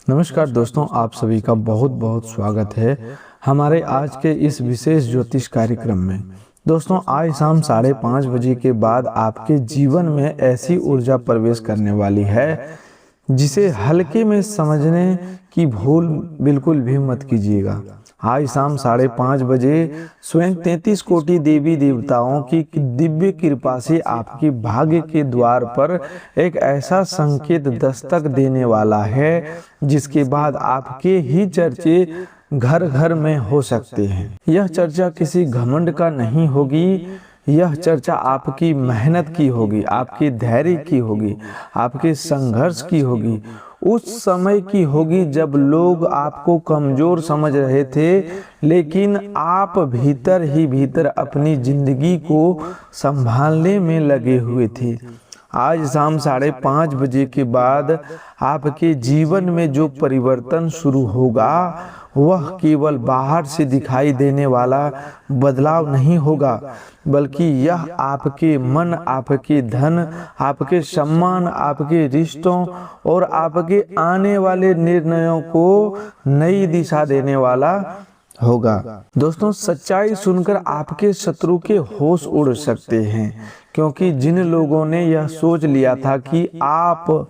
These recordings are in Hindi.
नमस्कार दोस्तों, आप सभी का बहुत बहुत स्वागत है हमारे आज के इस विशेष ज्योतिष कार्यक्रम में। दोस्तों, आज शाम 5:30 बजे के बाद आपके जीवन में ऐसी ऊर्जा प्रवेश करने वाली है जिसे हल्के में समझने की भूल बिल्कुल भी मत कीजिएगा। आज शाम 5:30 बजे स्वयं 33 कोटि देवी देवताओं की दिव्य कृपा से आपके भाग्य के द्वार पर एक ऐसा संकेत दस्तक देने वाला है जिसके बाद आपके ही चर्चे घर घर में हो सकते हैं। यह चर्चा किसी घमंड का नहीं होगी, यह चर्चा आपकी मेहनत की होगी, आपके धैर्य की होगी, आपके संघर्ष की होगी, उस समय की होगी जब लोग आपको कमजोर समझ रहे थे, लेकिन आप भीतर ही भीतर अपनी जिंदगी को संभालने में लगे हुए थे। आज शाम 5:30 बजे के बाद आपके जीवन में जो परिवर्तन शुरू होगा वह केवल बाहर से दिखाई देने वाला बदलाव नहीं होगा, बल्कि यह आपके मन, आपके धन, आपके सम्मान, आपके रिश्तों और आपके आने वाले निर्णयों को नई दिशा देने वाला होगा। दोस्तों, सच्चाई सुनकर आपके शत्रु के होश उड़ सकते हैं, क्योंकि जिन लोगों ने यह सोच लिया था कि आप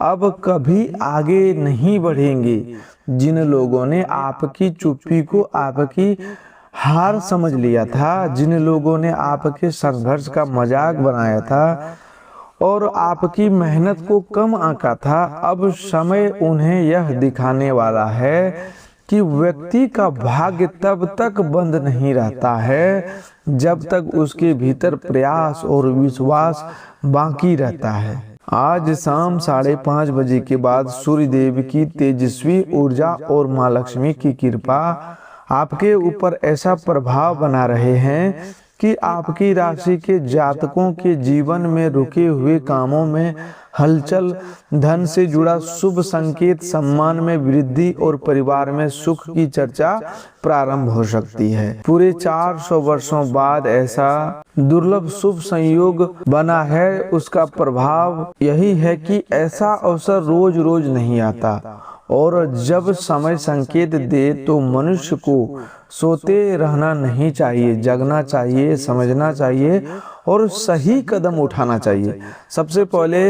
अब कभी आगे नहीं बढ़ेंगे, जिन लोगों ने आपकी चुप्पी को आपकी हार समझ लिया था, जिन लोगों ने आपके संघर्ष का मजाक बनाया था और आपकी मेहनत को कम आंका था, अब समय उन्हें यह दिखाने वाला है कि व्यक्ति का भाग्य तब तक बंद नहीं रहता है जब तक उसके भीतर प्रयास और विश्वास बाकी रहता है। आज शाम 5:30 बजे के बाद सूर्यदेव की तेजस्वी ऊर्जा और माँ लक्ष्मी की कृपा आपके ऊपर ऐसा प्रभाव बना रहे हैं कि आपकी राशि के जातकों के जीवन में रुके हुए कामों में हलचल, धन से जुड़ा शुभ संकेत, सम्मान में वृद्धि और परिवार में सुख की चर्चा प्रारंभ हो सकती है। पूरे 400 वर्षों बाद ऐसा दुर्लभ शुभ संयोग बना है। उसका प्रभाव यही है कि ऐसा अवसर रोज रोज नहीं आता, और जब समय संकेत दे तो मनुष्य को सोते रहना नहीं चाहिए, जगना चाहिए, समझना चाहिए और सही कदम उठाना चाहिए। सबसे पहले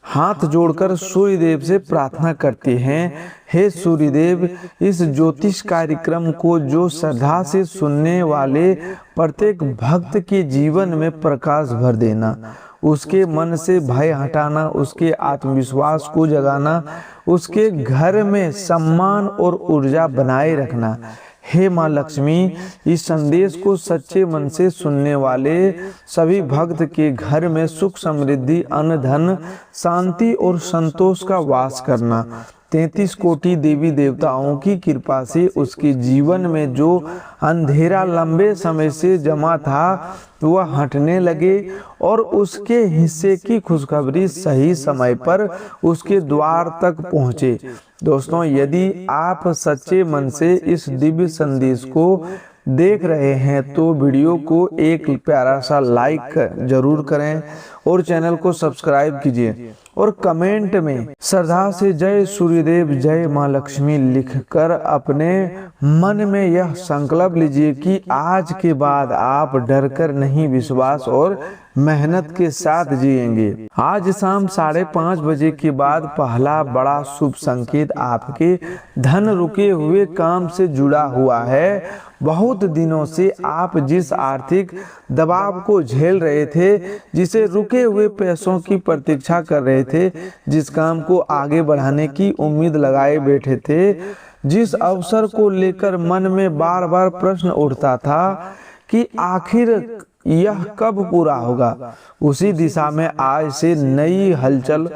हाथ जोड़कर सूर्यदेव से प्रार्थना करते हैं, हे सूर्यदेव, इस ज्योतिष कार्यक्रम को जो श्रद्धा से सुनने वाले प्रत्येक भक्त के जीवन में प्रकाश भर देना, उसके मन से भय हटाना, उसके आत्मविश्वास को जगाना, उसके घर में सम्मान और ऊर्जा बनाए रखना। हे माँ लक्ष्मी, इस संदेश को सच्चे मन से सुनने वाले सभी भक्त के घर में सुख, समृद्धि, अन्न, धन, शांति और संतोष का वास करना। 33 कोटि देवी देवताओं की कृपा से उसके जीवन में जो अंधेरा लंबे समय से जमा था वह हटने लगे और उसके हिस्से की खुशखबरी सही समय पर उसके द्वार तक पहुंचे। दोस्तों, यदि आप सच्चे मन से इस दिव्य संदेश को देख रहे हैं तो वीडियो को एक प्यारा सा लाइक जरूर करें और चैनल को सब्सक्राइब कीजिए और कमेंट में श्रद्धा से जय सूर्यदेव, जय माँ लक्ष्मी लिखकर अपने मन में यह संकल्प लीजिए कि आज के बाद आप डरकर नहीं, विश्वास और मेहनत के साथ जिएंगे। आज शाम 5:30 बजे के बाद पहला बड़ा शुभ संकेत आपके धन रुके हुए काम से जुड़ा हुआ है। बहुत दिनों से आप जिस आर्थिक दबाव को झेल रहे थे, जिसे रुके हुए पैसों की प्रतीक्षा कर रहे थे, जिस काम को आगे बढ़ाने की उम्मीद लगाए बैठे थे, जिस अवसर को लेकर मन में बार बार प्रश्न उठता था कि आखिर यह कब पूरा होगा, उसी दिशा में आज से नई हलचल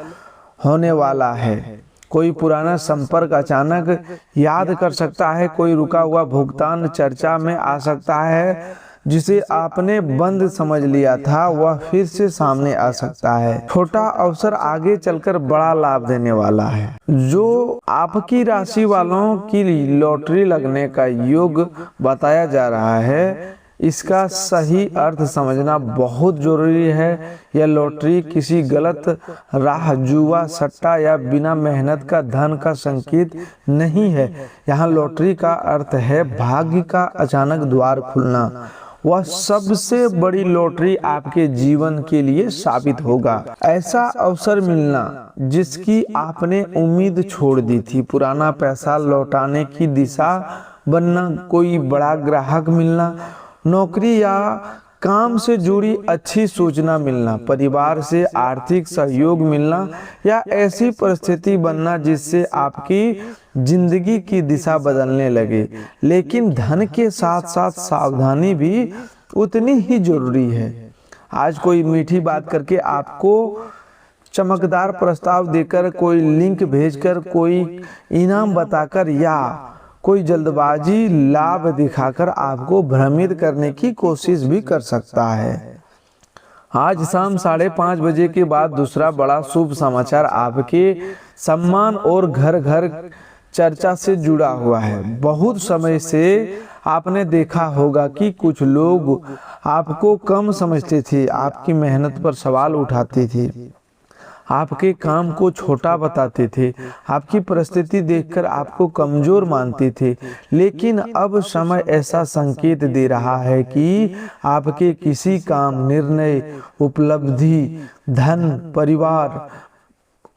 होने वाला है। कोई पुराना संपर्क अचानक याद कर सकता है, कोई रुका हुआ भुगतान चर्चा में आ सकता है, जिसे आपने बंद समझ लिया था वह फिर से सामने आ सकता है। छोटा अवसर आगे चलकर बड़ा लाभ देने वाला है। जो आपकी राशि वालों की लॉटरी लगने का योग बताया जा रहा है, इसका सही अर्थ समझना बहुत जरूरी है। यह लॉटरी किसी गलत राह, जुआ, सट्टा या बिना मेहनत का धन का संकेत नहीं है। यहाँ लॉटरी का अर्थ है भाग्य का अचानक द्वार खुलना। वह सबसे बड़ी लॉटरी आपके जीवन के लिए साबित होगा। ऐसा अवसर मिलना जिसकी आपने उम्मीद छोड़ दी थी, पुराना पैसा लौटाने की दिशा बनना, कोई बड़ा ग्राहक मिलना, नौकरी या काम से जुड़ी अच्छी सूचना मिलना, परिवार से आर्थिक सहयोग मिलना या ऐसी परिस्थिति बनना जिससे आपकी जिंदगी की दिशा बदलने लगे। लेकिन धन के साथ साथ सावधानी भी उतनी ही जरूरी है। आज कोई मीठी बात करके, आपको चमकदार प्रस्ताव देकर, कोई लिंक भेजकर, कोई इनाम बताकर या कोई जल्दबाजी लाभ दिखाकर आपको भ्रमित करने की कोशिश भी कर सकता है। आज शाम 5:30 बजे के बाद दूसरा बड़ा शुभ समाचार आपके सम्मान और घर घर चर्चा से जुड़ा हुआ है। बहुत समय से आपने देखा होगा कि कुछ लोग आपको कम समझते थे, आपकी मेहनत पर सवाल उठाते थे, आपके काम को छोटा बताते थे, आपकी परिस्थिति देखकर आपको कमजोर मानते थे। लेकिन अब समय ऐसा संकेत दे रहा है कि आपके किसी काम, निर्णय, उपलब्धि, धन, परिवार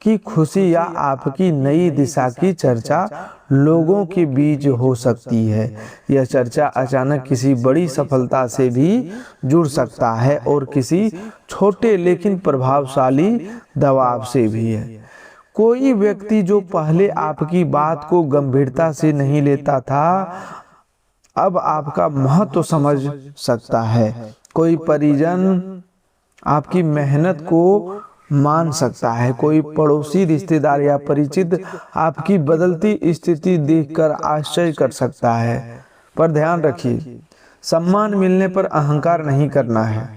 की खुशी या आपकी नई दिशा की चर्चा लोगों के बीच हो सकती है। यह चर्चा अचानक किसी बड़ी सफलता से भी जुड़ सकता है और किसी छोटे लेकिन प्रभावशाली दबाव से भी है। कोई व्यक्ति जो पहले आपकी बात को गंभीरता से नहीं लेता था, अब आपका महत्व समझ सकता है। कोई परिजन आपकी मेहनत को मान सकता है। कोई पड़ोसी, रिश्तेदार या परिचित आपकी बदलती स्थिति देखकर आश्चर्य कर सकता है। पर ध्यान रखिए, सम्मान मिलने पर अहंकार नहीं करना है।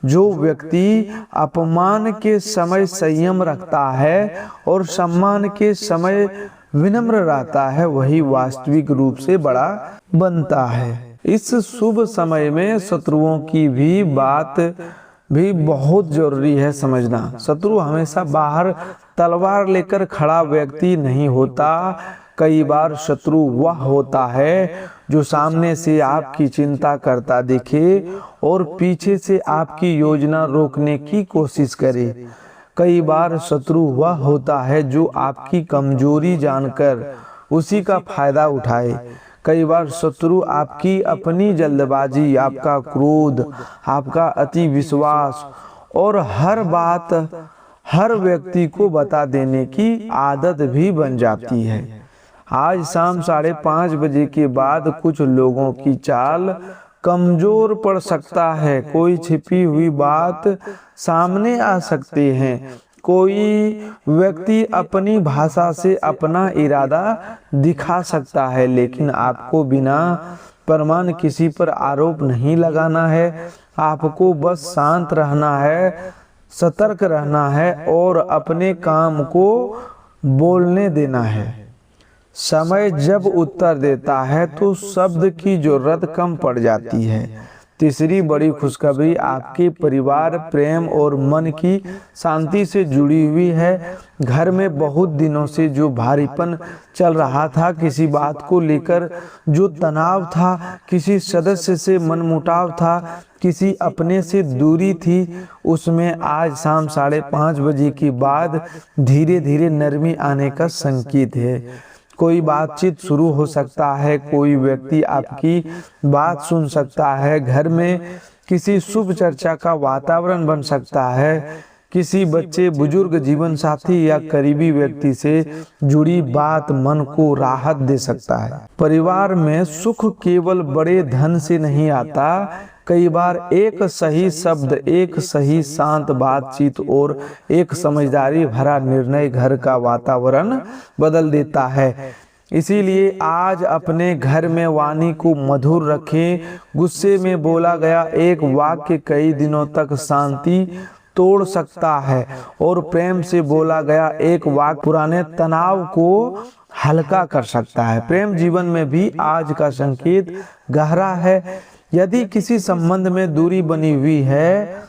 जो व्यक्ति अपमान के समय संयम रखता है और सम्मान के समय विनम्र रहता है, वही वास्तविक रूप से बड़ा बनता है। इस शुभ समय में शत्रुओं की भी बात भी बहुत जरूरी है समझना। शत्रु हमेशा बाहर तलवार लेकर खड़ा व्यक्ति नहीं होता। कई बार शत्रु वह होता है जो सामने से आपकी चिंता करता दिखे और पीछे से आपकी योजना रोकने की कोशिश करे। कई बार शत्रु वह होता है जो आपकी कमजोरी जानकर उसी का फायदा उठाए। कई बार शत्रु आपकी अपनी जल्दबाजी, आपका क्रोध, आपका अति विश्वास और हर बात हर व्यक्ति को बता देने की आदत भी बन जाती है। आज शाम 5:30 बजे के बाद कुछ लोगों की चाल कमजोर पड़ सकता है। कोई छिपी हुई बात सामने आ सकती है। कोई व्यक्ति अपनी भाषा से अपना इरादा दिखा सकता है, लेकिन आपको बिना प्रमाण किसी पर आरोप नहीं लगाना है। आपको बस शांत रहना है, सतर्क रहना है और अपने काम को बोलने देना है। समय जब उत्तर देता है तो शब्द की जरूरत कम पड़ जाती है। तीसरी बड़ी खुशखबरी आपके परिवार, प्रेम और मन की शांति से जुड़ी हुई है। घर में बहुत दिनों से जो भारीपन चल रहा था, किसी बात को लेकर जो तनाव था, किसी सदस्य से मनमुटाव था, किसी अपने से दूरी थी, उसमें आज शाम 5:30 बजे के बाद धीरे धीरे नरमी आने का संकेत है। कोई बातचीत शुरू हो सकता है, कोई व्यक्ति आपकी बात सुन सकता है, घर में किसी शुभ चर्चा का वातावरण बन सकता है, किसी बच्चे, बुजुर्ग, जीवन साथी या करीबी व्यक्ति से जुड़ी बात मन को राहत दे सकता है। परिवार में सुख केवल बड़े धन से नहीं आता। कई बार एक सही शब्द, एक सही शांत बातचीत और एक समझदारी भरा निर्णय घर का वातावरण बदल देता है। इसीलिए आज अपने घर में वाणी को मधुर रखें। गुस्से में बोला गया एक वाक्य कई दिनों तक शांति तोड़ सकता है और प्रेम से बोला गया एक वाक्य पुराने तनाव को हल्का कर सकता है। प्रेम जीवन में भी आज का संकेत गहरा है। यदि किसी संबंध में दूरी बनी हुई है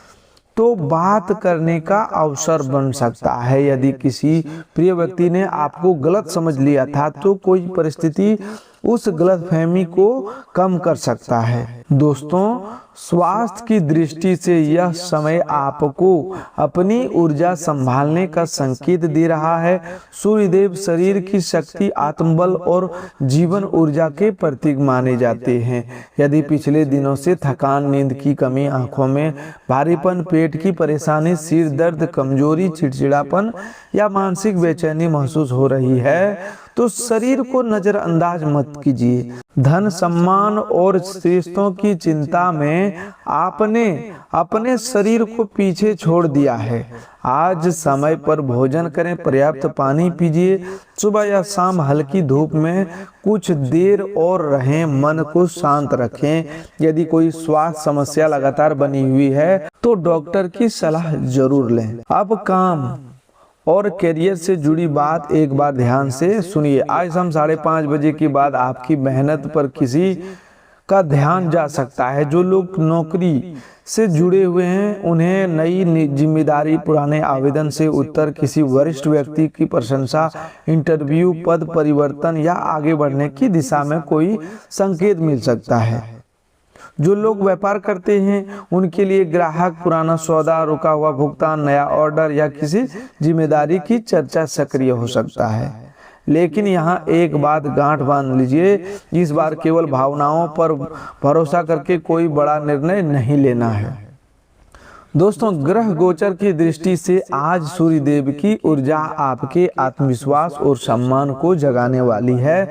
तो बात करने का अवसर बन सकता है। यदि किसी प्रिय व्यक्ति ने आपको गलत समझ लिया था तो कोई परिस्थिति उस गलतफहमी को कम कर सकता है। दोस्तों, स्वास्थ्य की दृष्टि से यह समय आपको अपनी ऊर्जा संभालने का संकेत दे रहा है। सूर्यदेव शरीर की शक्ति, आत्मबल और जीवन ऊर्जा के प्रतीक माने जाते हैं। यदि पिछले दिनों से थकान, नींद की कमी, आंखों में भारीपन, पेट की परेशानी, सिर दर्द, कमजोरी, चिड़चिड़ापन या मानसिक बेचैनी महसूस हो रही है तो शरीर को नजरअंदाज मत कीजिए। धन, सम्मान और रिश्तों की चिंता में आपने अपने शरीर को पीछे छोड़ दिया है। आज समय पर भोजन करें, पर्याप्त पानी पीजिए, सुबह या शाम हल्की धूप में कुछ देर और रहें, मन को शांत रखें। यदि कोई स्वास्थ्य समस्या लगातार बनी हुई है तो डॉक्टर की सलाह जरूर लें। अब काम और करियर से जुड़ी बात एक बार ध्यान से सुनिए। आज शाम 5:30 बजे के बाद आपकी मेहनत पर किसी का ध्यान जा सकता है। जो लोग नौकरी से जुड़े हुए हैं उन्हें नई जिम्मेदारी, पुराने आवेदन से उत्तर, किसी वरिष्ठ व्यक्ति की प्रशंसा, इंटरव्यू, पद परिवर्तन या आगे बढ़ने की दिशा में कोई संकेत मिल सकता है। जो लोग व्यापार करते हैं उनके लिए ग्राहक, पुराना सौदा, रुका हुआ भुगतान, नया ऑर्डर या किसी जिम्मेदारी की चर्चा सक्रिय हो सकता है। लेकिन यहाँ एक बात गांठ बांध लीजिए, इस बार केवल भावनाओं पर भरोसा करके कोई बड़ा निर्णय नहीं लेना है। दोस्तों, ग्रह गोचर की दृष्टि से आज सूर्यदेव की ऊर्जा आपके आत्मविश्वास और सम्मान को जगाने वाली है।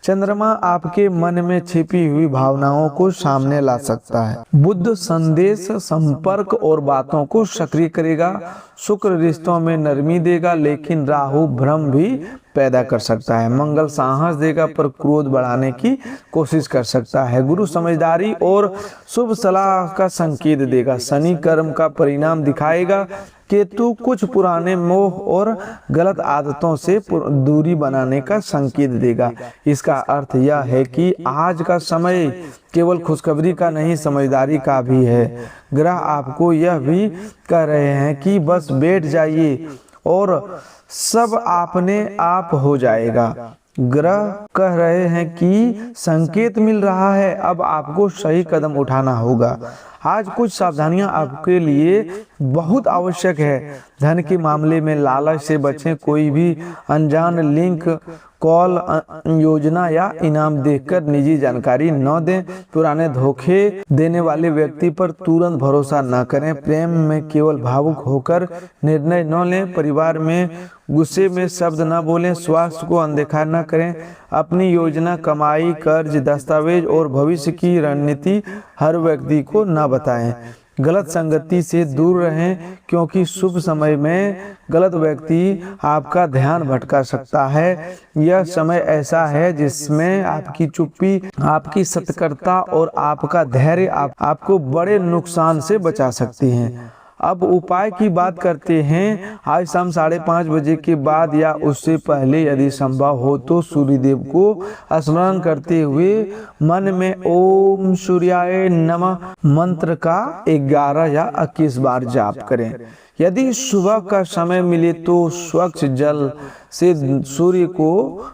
चंद्रमा आपके मन में छिपी हुई भावनाओं को सामने ला सकता है। बुध संदेश, संपर्क और बातों को सक्रिय करेगा। शुक्र रिश्तों में नरमी देगा, लेकिन राहु भ्रम भी पैदा कर सकता है। मंगल साहस देगा पर क्रोध बढ़ाने की कोशिश कर सकता है। गुरु समझदारी और शुभ सलाह का संकेत देगा। शनि कर्म का परिणाम दिखाएगा। केतु कुछ पुराने मोह और गलत आदतों से दूरी बनाने का संकेत देगा। इसका अर्थ यह है कि आज का समय केवल खुशखबरी का नहीं, समझदारी का भी है। ग्रह आपको यह भी कह रहे हैं कि बस बैठ जाइए और सब अपने आप हो जाएगा। ग्रह कह रहे हैं कि संकेत मिल रहा है, अब आपको सही कदम उठाना होगा। आज कुछ सावधानियां आपके लिए बहुत आवश्यक है। धन के मामले में लालच से बचें। कोई भी अनजान लिंक, कॉल, योजना या इनाम देखकर निजी जानकारी न दें। पुराने धोखे देने वाले व्यक्ति पर तुरंत भरोसा न करें। प्रेम में केवल भावुक होकर निर्णय न लें। परिवार में गुस्से में शब्द न बोलें। स्वास्थ्य को अनदेखा न करें। अपनी योजना, कमाई, कर्ज, दस्तावेज और भविष्य की रणनीति हर व्यक्ति को न बताएं। गलत संगति से दूर रहें, क्योंकि शुभ समय में गलत व्यक्ति आपका ध्यान भटका सकता है। यह समय ऐसा है जिसमें आपकी चुप्पी, आपकी सतर्कता और आपका धैर्य आपको बड़े नुकसान से बचा सकती हैं। अब उपाय की बात करते हैं। आज शाम 5:30 बजे के बाद या उससे पहले यदि संभव हो तो सूर्यदेव को स्मरण करते हुए मन में ओम सूर्याय नमः मंत्र का 11 या 21 बार जाप करें। यदि सुबह का समय मिले तो स्वच्छ जल से सूर्य को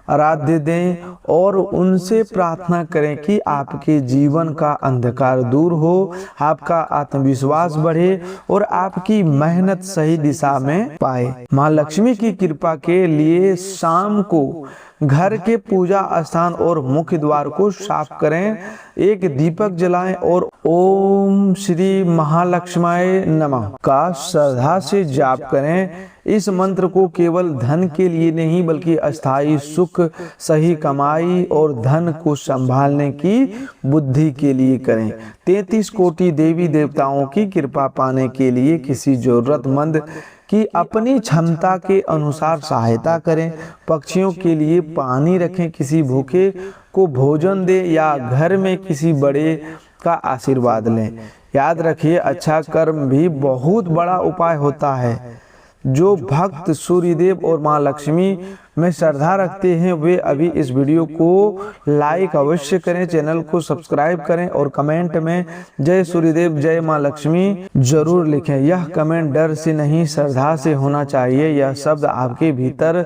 आराध्य दें और उनसे प्रार्थना करें कि आपके जीवन का अंधकार दूर हो, आपका आत्मविश्वास बढ़े और आपकी मेहनत सही दिशा में पाए। माँ लक्ष्मी की कृपा के लिए शाम को घर के पूजा स्थान और मुख्य द्वार को साफ करें, एक दीपक जलाएं और ओम श्री महालक्ष्माय नमः का श्रद्धा से जाप करें। इस मंत्र को केवल धन के लिए नहीं बल्कि अस्थायी सुख, सही कमाई और धन को संभालने की बुद्धि के लिए करें। 33 कोटि देवी देवताओं की कृपा पाने के लिए किसी जरूरतमंद कि अपनी क्षमता के अनुसार सहायता करें। पक्षियों के लिए पानी रखें, किसी भूखे को भोजन दें या घर में किसी बड़े का आशीर्वाद लें। याद रखिए, अच्छा कर्म भी बहुत बड़ा उपाय होता है। जो भक्त सूर्यदेव और माँ लक्ष्मी में श्रद्धा रखते हैं वे अभी इस वीडियो को लाइक अवश्य करें, चैनल को सब्सक्राइब करें और कमेंट में जय सूर्यदेव जय माँ लक्ष्मी जरूर लिखें। यह कमेंट डर से नहीं श्रद्धा से होना चाहिए। यह शब्द आपके भीतर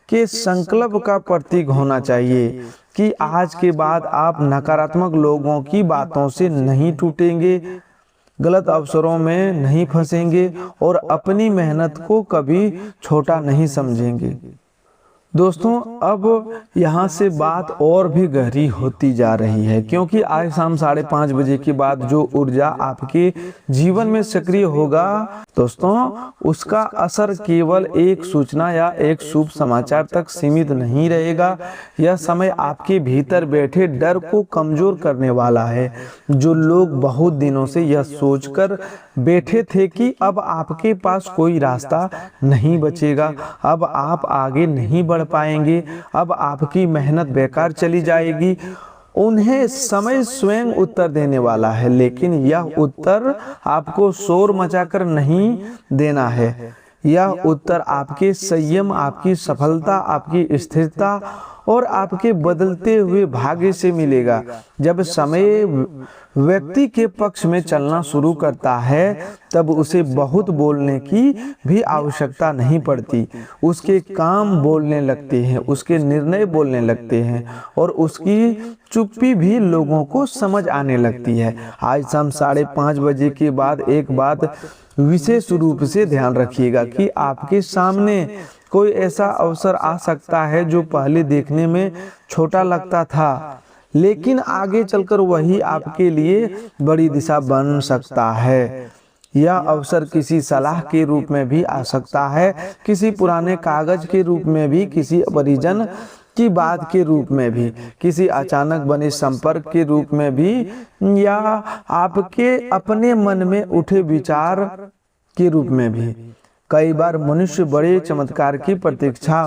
के संकल्प का प्रतीक होना चाहिए कि आज के बाद आप नकारात्मक लोगों की बातों से नहीं टूटेंगे, गलत अवसरों में नहीं फंसेंगे और अपनी मेहनत को कभी छोटा नहीं समझेंगे। दोस्तों, अब यहाँ से बात और भी गहरी होती जा रही है, क्योंकि आज शाम 5:30 बजे के बाद जो ऊर्जा आपके जीवन में सक्रिय होगा दोस्तों, उसका असर केवल एक सूचना या एक शुभ समाचार तक सीमित नहीं रहेगा। यह समय आपके भीतर बैठे डर को कमजोर करने वाला है। जो लोग बहुत दिनों से यह सोचकर बैठे थे कि अब आपके पास कोई रास्ता नहीं बचेगा, अब आप आगे नहीं बढ़ पाएंगे, अब आपकी मेहनत बेकार चली जाएगी, उन्हें समय स्वयं उत्तर देने वाला है। लेकिन यह उत्तर आपको शोर मचाकर नहीं देना है। यह उत्तर आपके संयम, आपकी सफलता, आपकी स्थिरता और आपके बदलते हुए भाग्य से मिलेगा। जब समय व्यक्ति के पक्ष में चलना शुरू करता है तब उसे बहुत बोलने की भी आवश्यकता नहीं पड़ती। उसके काम बोलने लगते हैं, उसके निर्णय बोलने लगते हैं और उसकी चुप्पी भी लोगों को समझ आने लगती है। आज शाम 5:30 बजे के बाद एक बात विशेष रूप से ध्यान रखिएगा कि आपके सामने कोई ऐसा अवसर आ सकता है जो पहले देखने में छोटा लगता था, लेकिन आगे चलकर वही आपके लिए बड़ी दिशा बन सकता है। यह अवसर किसी सलाह के रूप में भी आ सकता है, किसी पुराने कागज के रूप में भी, किसी परिजन की बात के रूप में भी, किसी अचानक बने संपर्क के रूप में भी, या आपके अपने मन में उठे विचार के रूप में भी। कई बार मनुष्य बड़े चमत्कार की प्रतीक्षा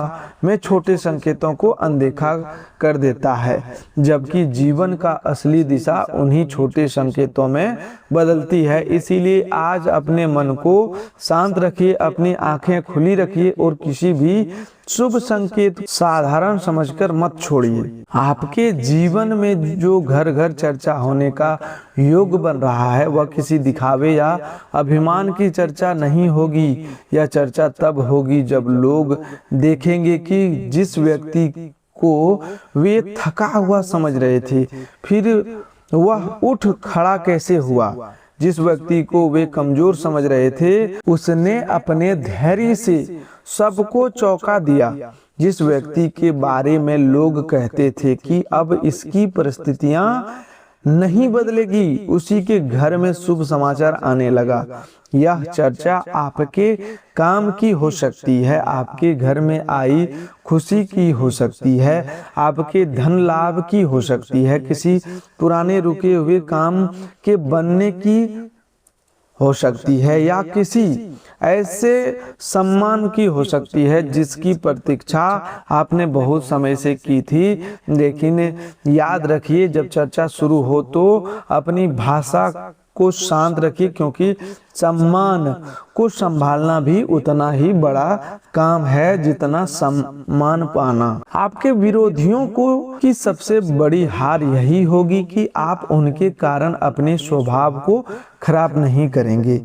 में छोटे संकेतों को अनदेखा कर देता है, जबकि जीवन का असली दिशा उन्हीं छोटे संकेतों में बदलती है। इसीलिए आज अपने मन को शांत रखिए, अपनी आंखें खुली रखिए और किसी भी शुभ संकेत साधारण समझकर मत छोड़िए। आपके जीवन में जो घर घर चर्चा होने का योग बन रहा है वह किसी दिखावे या अभिमान की चर्चा नहीं होगी। यह चर्चा तब होगी जब लोग देखेंगे कि जिस व्यक्ति को वे थका हुआ समझ रहे थे फिर वह उठ खड़ा कैसे हुआ, जिस व्यक्ति को वे कमजोर समझ रहे थे उसने अपने धैर्य से सबको चौंका दिया, जिस व्यक्ति के बारे में लोग कहते थे कि अब इसकी परिस्थितियां नहीं बदलेगी उसी के घर में शुभ समाचार आने लगा। यह चर्चा आपके काम की हो सकती है, आपके घर में आई खुशी की हो सकती है, आपके धन लाभ की हो सकती है, किसी पुराने रुके हुए काम के बनने की हो सकती है, या किसी ऐसे सम्मान की हो सकती है जिसकी प्रतीक्षा आपने बहुत समय से की थी। लेकिन याद रखिए, जब चर्चा शुरू हो तो अपनी भाषा को शांत रखिए, क्योंकि सम्मान को संभालना भी उतना ही बड़ा काम है जितना सम्मान पाना। आपके विरोधियों को की सबसे बड़ी हार यही होगी कि आप उनके कारण अपने स्वभाव को खराब नहीं करेंगे।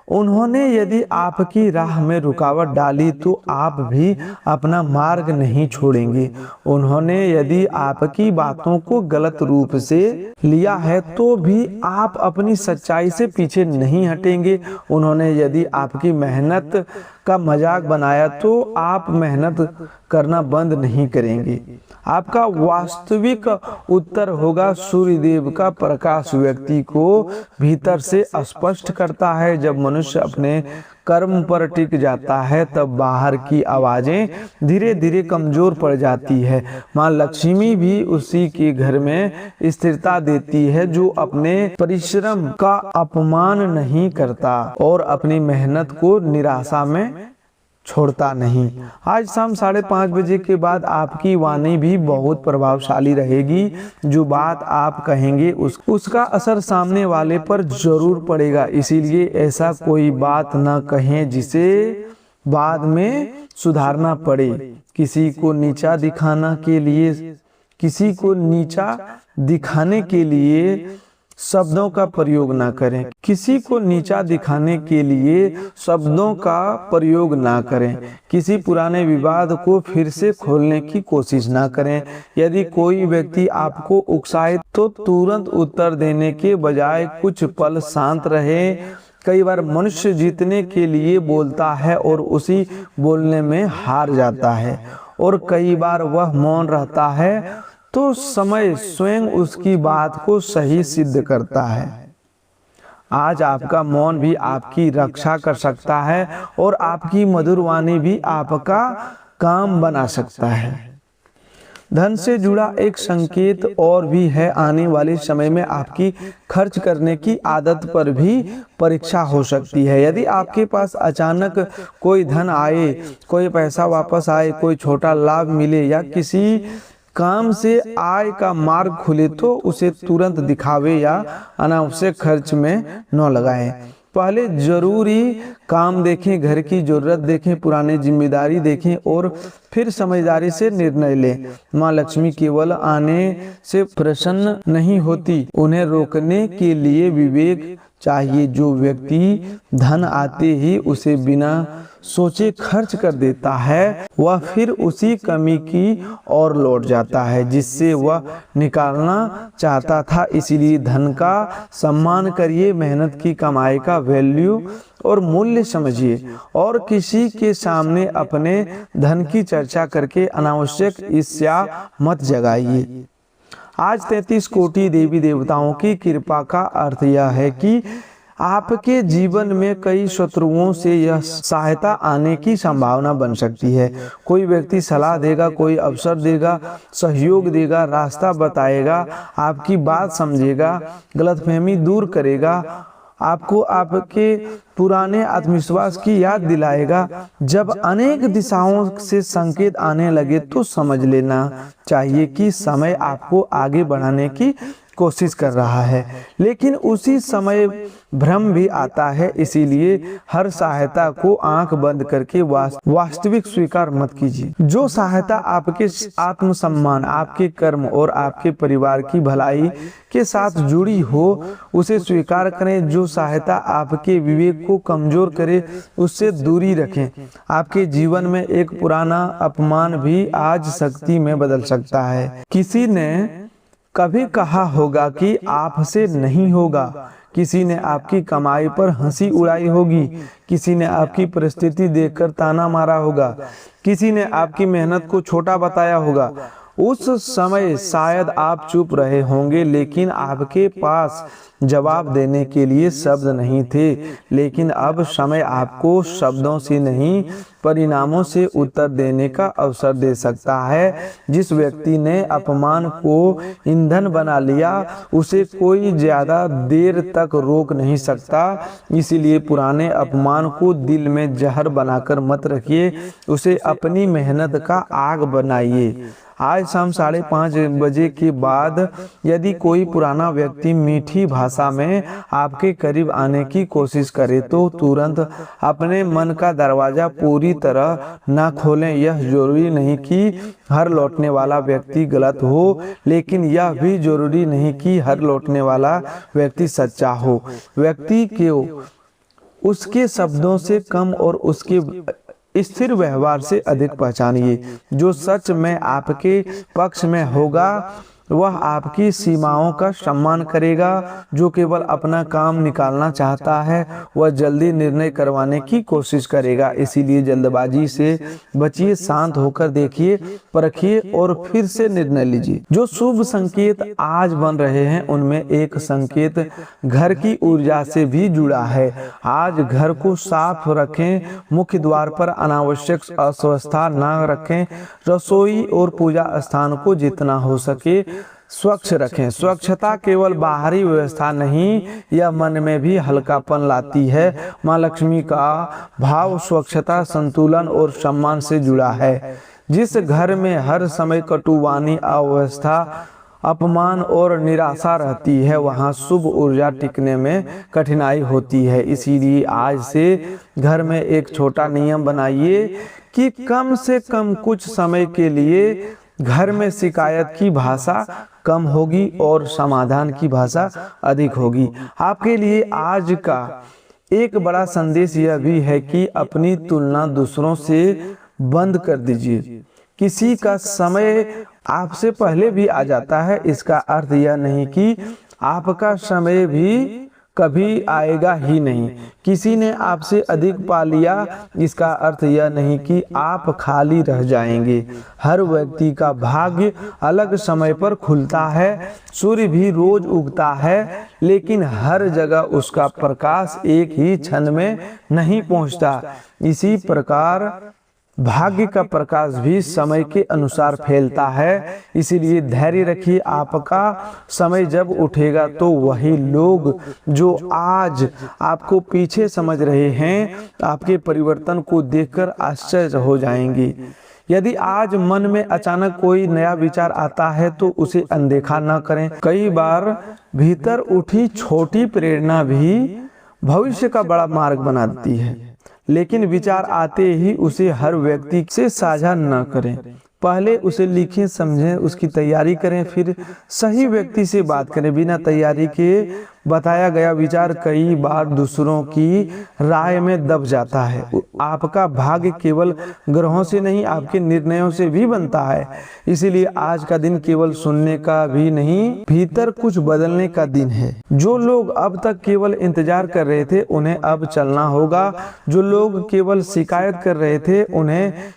उन्होंने यदि आपकी राह में रुकावट डाली तो आप भी अपना मार्ग नहीं छोड़ेंगे। उन्होंने यदि आपकी बातों को गलत रूप से लिया है तो भी आप अपनी सच्चाई से पीछे नहीं हटेंगे। उन्होंने यदि आपकी मेहनत का मजाक बनाया तो आप मेहनत करना बंद नहीं करेंगे। आपका वास्तविक उत्तर होगा सूर्यदेव का प्रकाश व्यक्ति को भीतर से स्पष्ट करता है। जब मनुष्य अपने कर्म पर टिक जाता है तब बाहर की आवाजें धीरे धीरे कमजोर पड़ जाती है। माँ लक्ष्मी भी उसी के घर में स्थिरता देती है जो अपने परिश्रम का अपमान नहीं करता और अपनी मेहनत को निराशा में छोड़ता नहीं। आज शाम 5:30 बजे के बाद आपकी वाणी भी बहुत प्रभावशाली रहेगी। जो बात आप कहेंगे उसका असर सामने वाले पर जरूर पड़ेगा। इसीलिए ऐसा कोई बात न कहें जिसे बाद में सुधारना पड़े। किसी को नीचा दिखाने के लिए शब्दों का प्रयोग ना करें। किसी को नीचा दिखाने के लिए शब्दों का प्रयोग ना करें। किसी पुराने विवाद को फिर से खोलने की कोशिश ना करें। यदि कोई व्यक्ति आपको उकसाए तो तुरंत उत्तर देने के बजाय कुछ पल शांत रहे। कई बार मनुष्य जीतने के लिए बोलता है और उसी बोलने में हार जाता है, और कई बार वह मौन रहता है तो समय स्वयं उसकी बात को सही सिद्ध करता है। आज आपका मौन भी आपकी रक्षा कर सकता है और आपकी मधुर वाणी भी आपका काम बना सकता है। धन से जुड़ा एक संकेत और भी है, आने वाले समय में आपकी खर्च करने की आदत पर भी परीक्षा हो सकती है। यदि आपके पास अचानक कोई धन आए, कोई पैसा वापस आए, कोई छोटा लाभ मिले या किसी काम से आय का मार्ग खुले तो उसे तुरंत दिखावे या अनावश्यक खर्च में न लगाएं। पहले जरूरी काम देखें, घर की जरूरत देखें, पुरानी जिम्मेदारी देखें और फिर समझदारी से निर्णय लें। माँ लक्ष्मी केवल आने से प्रसन्न नहीं होती, उन्हें रोकने के लिए विवेक चाहिए। जो व्यक्ति धन आते ही उसे बिना सोचे खर्च कर देता है, वह फिर उसी कमी की ओर लौट जाता है जिससे वह निकालना चाहता था। इसीलिए धन का सम्मान करिए, मेहनत की कमाई का वैल्यू और मूल्य समझिए, और किसी के सामने अपने धन की चर्चा करके अनावश्यक ईर्ष्या मत जगाइए। आज 33 कोटि देवी देवताओं की कृपा का अर्थ यह है कि आपके जीवन में कई शत्रुओं से यह सहायता आने की संभावना बन सकती है। कोई व्यक्ति सलाह देगा, कोई अवसर देगा, सहयोग देगा, रास्ता बताएगा, आपकी बात समझेगा, गलतफहमी दूर करेगा, आपको आपके पुराने आत्मविश्वास की याद दिलाएगा। जब अनेक दिशाओं से संकेत आने लगे तो समझ लेना चाहिए कि समय आपको आगे बढ़ाने की कोशिश कर रहा है, लेकिन उसी समय भ्रम भी आता है। इसीलिए हर सहायता को आंख बंद करके वास्तविक स्वीकार मत कीजिए। जो सहायता आपके आत्मसम्मान, आपके कर्म और आपके परिवार की भलाई के साथ जुड़ी हो, उसे स्वीकार करें। जो सहायता आपके विवेक को कमजोर करे, उससे दूरी रखें। आपके जीवन में एक पुराना अपमान भी आज शक्ति में बदल सकता है। किसी ने कभी कहा होगा कि आपसे नहीं होगा, किसी ने आपकी कमाई पर हंसी उड़ाई होगी, किसी ने आपकी परिस्थिति देखकर ताना मारा होगा, किसी ने आपकी मेहनत को छोटा बताया होगा। उस समय शायद आप चुप रहे होंगे, लेकिन आपके पास जवाब देने के लिए शब्द नहीं थे। लेकिन अब समय आपको शब्दों से नहीं, परिणामों से उत्तर देने का अवसर दे सकता है। जिस व्यक्ति ने अपमान को ईंधन बना लिया, उसे कोई ज्यादा देर तक रोक नहीं सकता। इसीलिए पुराने अपमान को दिल में जहर बनाकर मत रखिए, उसे अपनी मेहनत का आग बनाइए। आज शाम 5:30 बजे के बाद यदि कोई पुराना व्यक्ति मीठी भाषा में आपके करीब आने की कोशिश करे तो तुरंत अपने मन का दरवाजा पूरी तरह ना खोलें। यह जरूरी नहीं कि हर लौटने वाला व्यक्ति गलत हो, लेकिन यह भी जरूरी नहीं कि हर लौटने वाला व्यक्ति सच्चा हो। व्यक्ति को उसके शब्दों से कम और उसके स्थिर व्यवहार से अधिक पहचानिए। जो सच में आपके पक्ष में होगा वह आपकी सीमाओं का सम्मान करेगा। जो केवल अपना काम निकालना चाहता है वह जल्दी निर्णय करवाने की कोशिश करेगा। इसीलिए जल्दबाजी से बचिए, शांत होकर देखिए, परखिए और फिर से निर्णय लीजिए। जो शुभ संकेत आज बन रहे हैं उनमें एक संकेत घर की ऊर्जा से भी जुड़ा है। आज घर को साफ रखें, मुख्य द्वार पर अनावश्यक अस्वस्थता न रखें, रसोई और पूजा स्थान को जितना हो सके स्वच्छ रखें। स्वच्छता केवल बाहरी व्यवस्था नहीं, यह मन में भी हल्कापन लाती है। माँ लक्ष्मी का भाव स्वच्छता, संतुलन और सम्मान से जुड़ा है। जिस घर में हर समय कटुवाणी, अव्यवस्था, अपमान और निराशा रहती है, वहाँ शुभ ऊर्जा टिकने में कठिनाई होती है। इसीलिए आज से घर में एक छोटा नियम बनाइए कि कम से कम कुछ समय के लिए घर में शिकायत की भाषा कम होगी और समाधान की भाषा अधिक होगी। आपके लिए आज का एक बड़ा संदेश यह भी है कि अपनी तुलना दूसरों से बंद कर दीजिए। किसी का समय आपसे पहले भी आ जाता है, इसका अर्थ यह नहीं कि आपका समय भी कभी आएगा ही नहीं। किसी ने आपसे अधिक पा लिया, इसका अर्थ यह नहीं कि आप खाली रह जाएंगे। हर व्यक्ति का भाग्य अलग समय पर खुलता है। सूर्य भी रोज उगता है, लेकिन हर जगह उसका प्रकाश एक ही क्षण में नहीं पहुंचता। इसी प्रकार भाग्य का प्रकाश भी समय के अनुसार फैलता है। इसीलिए धैर्य रखिए, आपका समय जब उठेगा तो वही लोग जो आज आपको पीछे समझ रहे हैं, आपके परिवर्तन को देखकर आश्चर्य हो जाएंगे। यदि आज मन में अचानक कोई नया विचार आता है तो उसे अनदेखा न करें। कई बार भीतर उठी छोटी प्रेरणा भी भविष्य का बड़ा मार्ग बनाती है, लेकिन विचार आते ही उसे हर व्यक्ति से साझा न करें। पहले उसे लिखें, समझें, उसकी तैयारी करें, फिर सही व्यक्ति से बात करें। बिना तैयारी के बताया गया विचार कई बार दूसरों की राय में दब जाता है। आपका भाग्य केवल ग्रहों से नहीं, आपके निर्णयों से भी बनता है। इसीलिए आज का दिन केवल सुनने का भी नहीं, भीतर कुछ बदलने का दिन है। जो लोग अब तक केवल इंतजार कर रहे थे, उन्हें अब चलना होगा। जो लोग केवल शिकायत कर रहे थे, उन्हें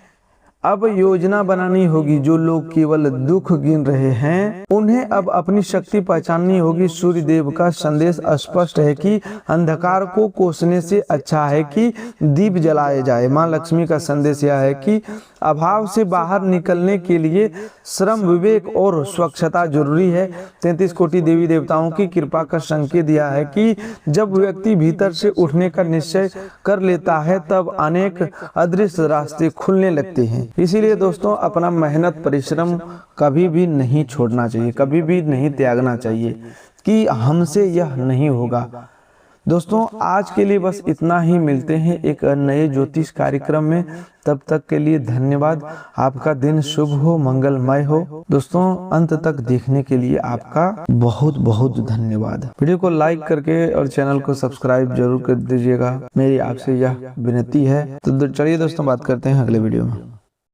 अब योजना बनानी होगी। जो लोग केवल दुख गिन रहे हैं, उन्हें अब अपनी शक्ति पहचाननी होगी। सूर्य देव का संदेश स्पष्ट है कि अंधकार को कोसने से अच्छा है कि दीप जलाए जाए। माँ लक्ष्मी का संदेश यह है कि अभाव से बाहर निकलने के लिए श्रम, विवेक और स्वच्छता जरूरी है। 33 कोटि देवी देवताओं की कृपा का संकेत यह है कि जब व्यक्ति भीतर से उठने का निश्चय कर लेता है, तब अनेक अदृश्य रास्ते खुलने लगते हैं। इसीलिए दोस्तों, अपना मेहनत परिश्रम कभी भी नहीं छोड़ना चाहिए, कभी भी नहीं त्यागना चाहिए कि हमसे यह नहीं होगा। दोस्तों, आज के लिए बस इतना ही। मिलते हैं एक नए ज्योतिष कार्यक्रम में। तब तक के लिए धन्यवाद। आपका दिन शुभ हो, मंगलमय हो। दोस्तों, अंत तक देखने के लिए आपका बहुत बहुत धन्यवाद। वीडियो को लाइक करके और चैनल को सब्सक्राइब जरूर कर दीजिएगा, मेरी आपसे यह विनती है। तो चलिए दोस्तों, बात करते हैं अगले वीडियो में।